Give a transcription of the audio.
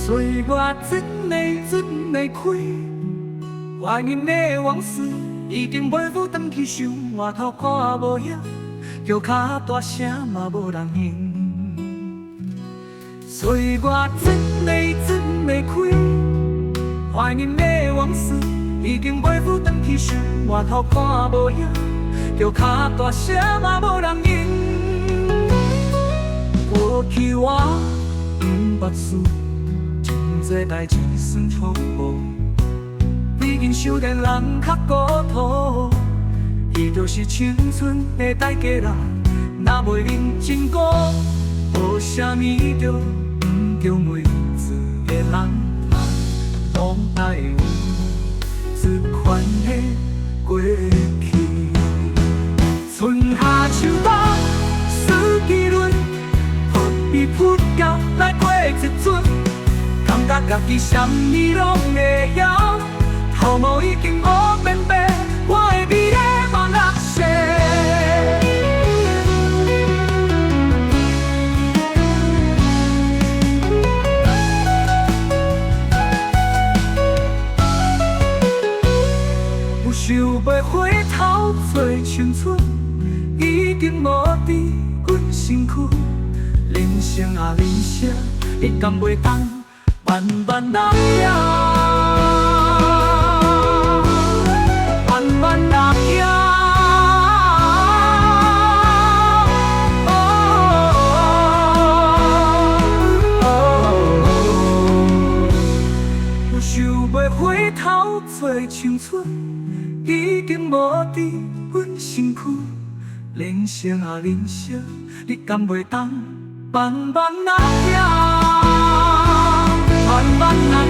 岁月阵的开，怀念的往事已经袂赴返去想，回头看无影，叫较大声嘛无人应。岁月阵的开，怀念的往事已经袂赴返去想，回头看无影，叫较大声嘛无人应。过去我不捌输。这代志算错误，已经想见人较孤独。伊就是青春的代价啦，若袂认真过，为什么就不叫每次的人拢爱有自款的过去？春夏秋冬四季轮，何必扑脚来过一阵？感觉家己什么拢会晓，头毛已经乌白白，我会美丽往那些。有想要回头做青春，已经无伫阮身躯。人生啊人生，你敢袂当？慢慢人行，慢慢人行。有想要回头做青春，已经无伫阮身躯。人生啊人生，你敢袂当慢慢人行？慢慢人